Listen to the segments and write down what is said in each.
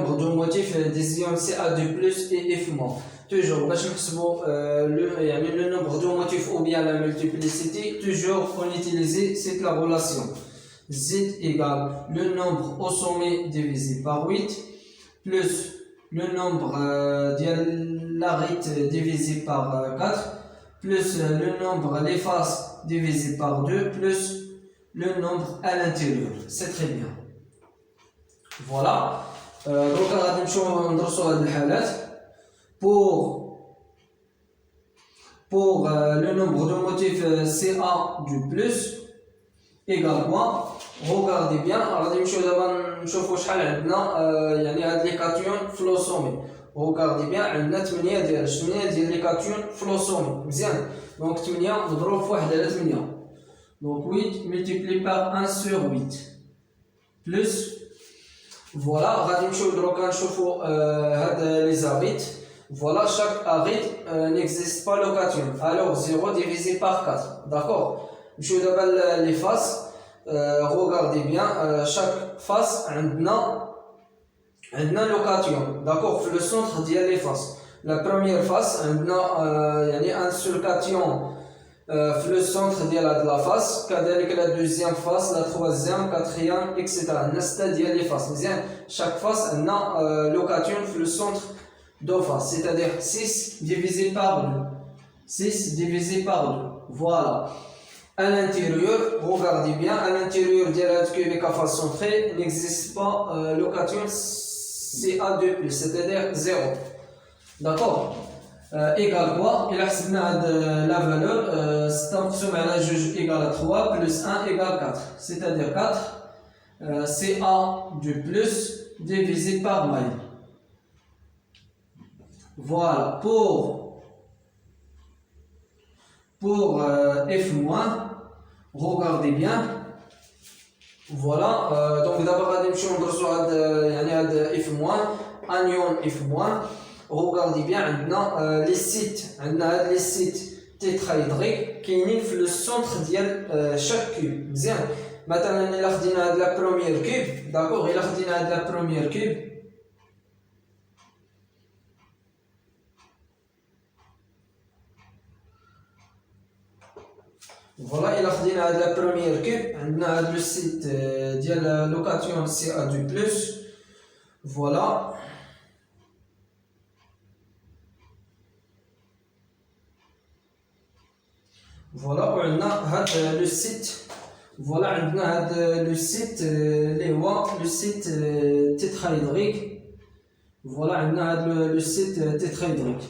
nombre de motifs des ions Ca2 et F-. Toujours, le nombre de motifs ou bien la multiplicité, toujours on utilise cette la relation. Z égale le nombre au sommet divisé par 8 plus le nombre de l'arête divisé par 4 plus le nombre les faces divisé par 2 plus le nombre à l'intérieur. C'est très bien. Voilà. Donc on va pour le nombre de motifs Ca du plus égale quoi? Regardez bien, غادي نمشيو دابا نشوفوا شحال عندنا يعني هاد لي كاتيون في لو سومي. regardez bien عندنا 8 ديال لي كاتيون في لو سومي مزيان. دونك 8 مضروب في 1 على 8. Donc 8 multiplié par 1 sur 8 plus voilà غادي نمشيو دروكا نشوفوا هاد لي arêtes. Voilà, chaque arête n'existe pas le cation. Alors 0 divisé par 4. D'accord? Je vous donne les faces. Regardez bien, chaque face a le cation. D'accord? Le centre dit les faces. La première face, il y a un seul cation. Le centre de la face. La deuxième face, la troisième, quatrième, etc. Les faces. Chaque face a le cation le centre de face, c'est-à-dire 6 divisé par 2. 6 divisé par 2. Voilà. À l'intérieur, regardez bien, à l'intérieur de la cubique à face centrée, n'existe pas le cation Ca2+, c'est-à-dire 0. D'accord? Égal quoi? Il a la valeur, c'est un somme à la juge égale à 3 plus 1 égale 4. C'est-à-dire 4 Ca2+ divisé par maille. Voilà, pour F-, regardez bien. Voilà, donc d'abord, on va F-, anion F-. Regardez bien, les sites tétraédriques qui sont le centre de chaque cube. Maintenant, il a la première cube, d'accord, il a la première cube. Voilà, il a la première cube, on a le site de la location Ca2+. Voilà. Voilà, on a le site. Voilà, on a le site, le site tétraédrique. Voilà, on a le site tétraédrique.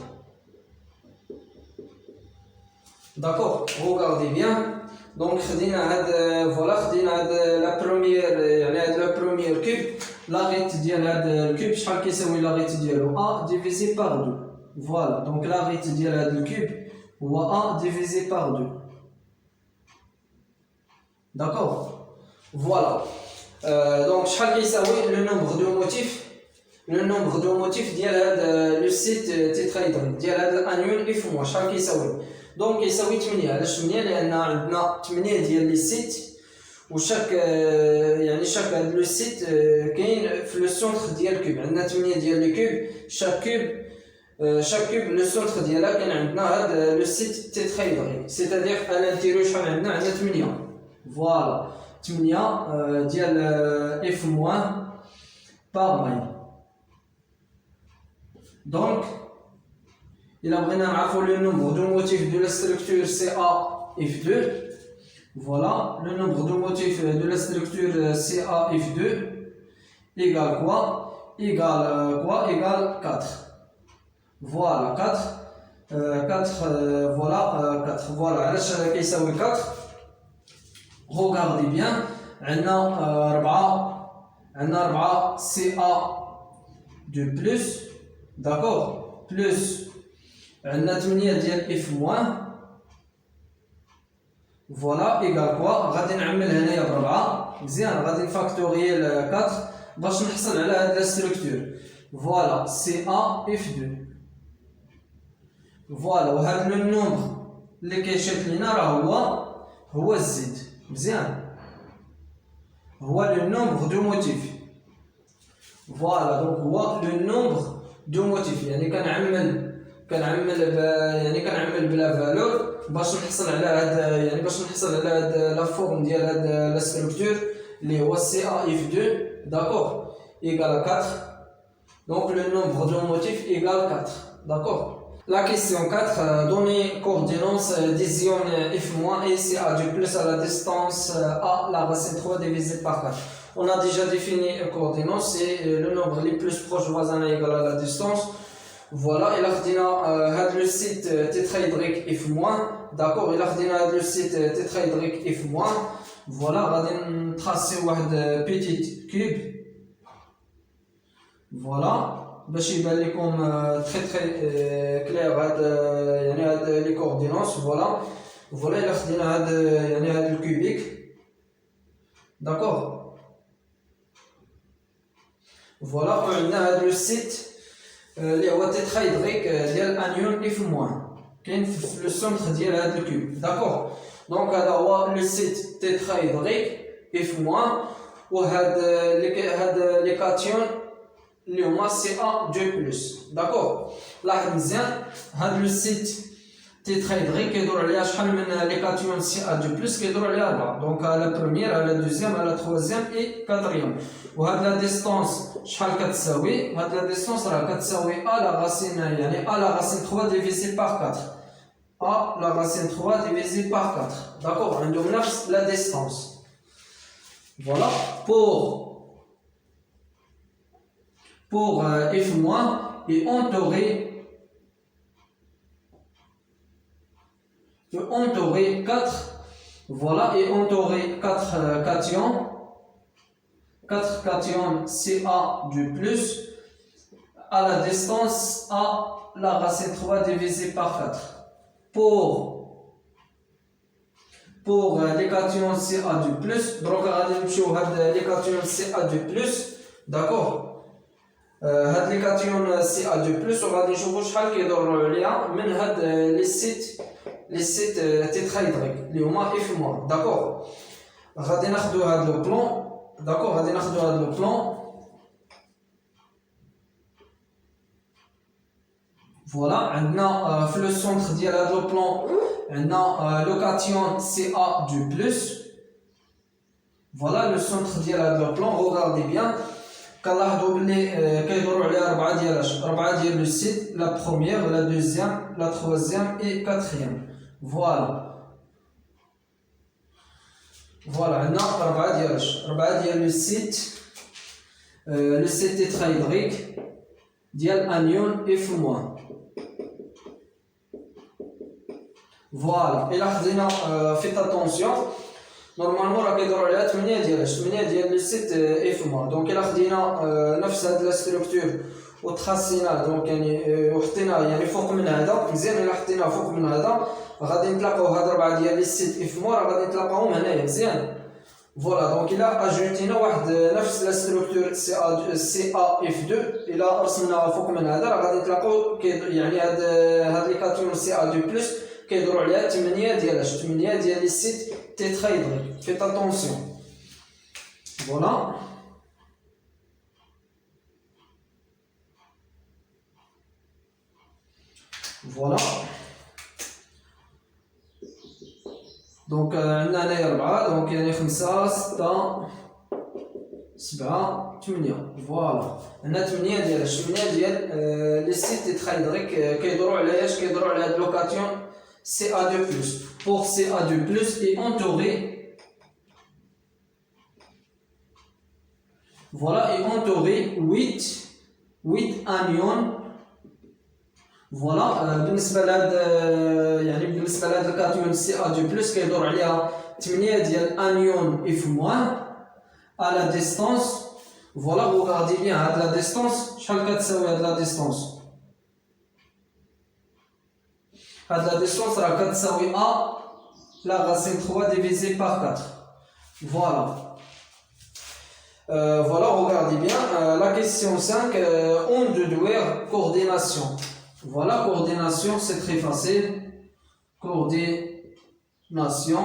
D'accord, regardez bien. Donc, voilà, la première cube. L'arête de cube, l'arête de A divisé par 2. Voilà, donc l'arête de cube, ou A divisé par 2. D'accord? Voilà. Donc, le nombre de motifs. Le nombre de motifs le site tétraédrique, anion F-. Donc il s'agit de 8 علاش 8 لان عندنا 8 ديال لي سيت وشاك يعني شاك هاد لو سيت كاين في لو سونتر ديال الكوب. عندنا 8 ديال لي كوب شاك كوب لو سونتر ديالها كاين عندنا هاد لو سيت تيترايدريك سيتادير à l'intérieur شحال عندنا 8. فوالا 8 ديال F- par maille. Donc il a besoin le nombre de motifs de la structure CaF2. Voilà, le nombre de motifs de la structure CaF2 égale quoi? Égale 4. Voilà, 4. 4, voilà, 4. Voilà, qu'est-ce que c'est 4? Regardez bien, on a 4 Ca2+, d'accord? Plus on a 8 ديال F-. Voilà, égal quoi? غادي نعمل هنايا ب 4 مزيان. غادي نفاكتوريي 4 باش نحصل على هاد لا ستركتور. فوالا CaF2. فوالا وهاد لو نومبر اللي كيشيط لينا راه هو الزد مزيان. هو لو نومبر دو موتيف. Voilà, donc هو le nombre de motifs. يعني كنعمل بلا فالور باش نحصل على هاد لا فورم ديال هاد لا ستركتور اللي هو CA_F2 d'accord égale 4. Donc le nombre de motifs égale 4. D'accord. La question 4, donner coordonnance des ions F- et CA du plus à la distance A, la racine 3 divisé par 4. On a déjà défini coordonnance, c'est le nombre les plus proches voisins égal à la distance. Voilà, et là on a le site tétraédrique F-, d'accord, et là on a le site tétraédrique F-. Voilà, on va tracer un petit cube. Voilà. باش يبان لكم تري كلير هاد لي كوردينونس. فوالا الا خدينا هاد الكوبيك داكوغ. فوالا وعندنا هاد لو سيت اللي هو تيترايدريك ديال انيون اف موان كاين في لو سونتر ديال هاد الكوب داكوغ. دونك هذا هو لو سيت تيترايدريك اف موان وهاد لي كاتيون اللي هما CA2+. داكوغ. لاحظ مزيان هاد لو سيت تيترايدريك كيدور عليها شحال من لي كاتيون CA2+ كيدور عليها 4. دونك على بروميير على دوزيام على تروازيام اي كاتريام. وهاد لا ديستونس شحال كتساوي؟ هاد لا ديستونس راه كتساوي A لا راسين يعني A لا راسين 3 ديفيزي بار 4. A لا راسين 3 ديفيزي بار 4. داكوغ عندهم نفس لا ديستونس. فوالا pour F- et entouré 4. Voilà, et entouré 4 cations. 4 cations CA du plus à la distance A la racine 3 divisé par 4. Pour les cations CA du plus, donc les cations CA du plus, d'accord. هاد لي كاتيون CA2+ وغادي نشوفو شحال كيدوروا عليها من هاد لي سيت تيترايدريك اللي هما F-. داكوغ. غادي ناخدو هاد لو بلون. داكوغ غادي ناخدو هاد لو بلون. فوالا عندنا في لو سونتر ديال هاد لو بلون عندنا لو كاتيون CA2+. فوالا لو سونتر ديال هاد لو بلون روغاردي بيان كنلاحظوا بلي كيدوروا عليها 4 ديال لو سيت لا بروميير لا دوزيام لا تروازيام اي كاتريام. فوالا عندنا 4 ديال لو سيت تيترايدريك ديال انيون F-. فوالا الا خدينا فيت اتونسيون نورمالمون راه كيدوروا عليها 8 ديال لو سيت F-. دونك الا خدينا نفس هاد لا ستركتور وتخاصينا دونك يعني وحطينا يعني فوق من هذا مزيان. الا حطيناه فوق من هذا غادي نتلاقاو هاد 4 ديال لي سيت F- راه غادي نتلاقاوهم هنايا مزيان. فوالا دونك الا اجوتينا واحد نفس لا ستركتور CA_F2 الا رسمناها فوق من هذا راه غادي نتلاقاو يعني هاد لي كاتيون CA2+ كيدوروا عليها 8 ديال لي سيت tétraédrique. Faites attention. Voilà. Voilà. Donc عندنا هنايا 4 دونك يعني 5 6 7 8. فوالا عندنا 8 ديال لي سيت تيترايدريك كيدوروا على اش؟ كيدوروا على هاد لوكاتيون CA2+. Pour CA2+ est entouré. Voilà, est entouré 8 anions. Voilà, بالنسبة لهاد الكاتيون CA2+ كيدور عليها 8 ديال انيون F- à la distance. Voilà, regardez bien هاد la distance شحال كتساوي هاد la distance. هاد la distance راه كتساوي A la racine 3 divisé par 4. Voilà. Voilà, regardez bien. La question 5, on doit coordination. Voilà, coordination, c'est très facile. Coordination.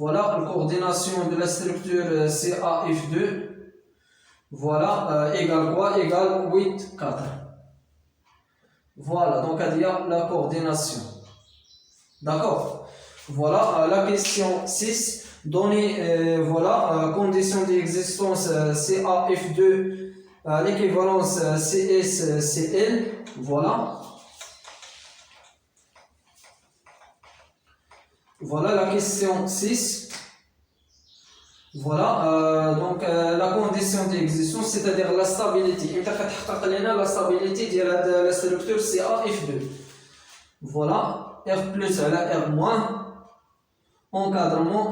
Voilà, la coordination de la structure CA_F2. Voilà, égale quoi? Égale 8, 4. Voilà, donc il y a la coordination. D'accord? Voilà, la question 6. Donner, voilà, condition d'existence CAF2, l'équivalence CSCL. Voilà. Voilà la question 6. Voilà, donc la condition d'existence, c'est-à-dire la stabilité. La stabilité de la structure CAF2. Voilà. R plus à la R moins. Encadrement,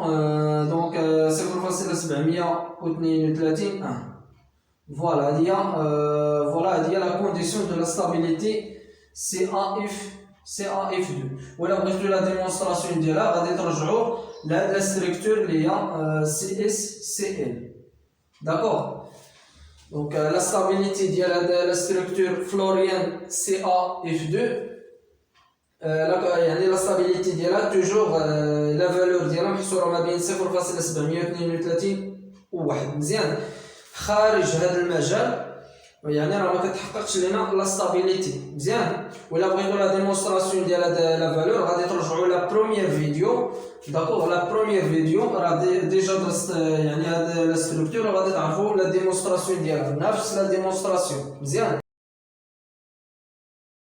donc c'est pour facile à 732 Voilà, il y a la condition de la stabilité CAF2. Voilà, bref, la démonstration de là, va être la structure il y a CSCL. D'accord? Donc la stabilité de la structure fluorienne CAF2. La stabilité ديالها toujours la valeur ديالها محصوره ما بين 0.732 و1 مزيان خارج هذا المجال يعني راه ما كتحققش لنا لا stability مزيان ولا بغيتو لا ديمونستراسيون ديال هاد لا فالور غادي ترجعوا لا بروميير فيديو داكوغ لا بروميير فيديو راه ديجا درست يعني هاد لا ستركتور غادي تعرفوا لا ديمونستراسيون ديالها نفس لا ديمونستراسيون مزيان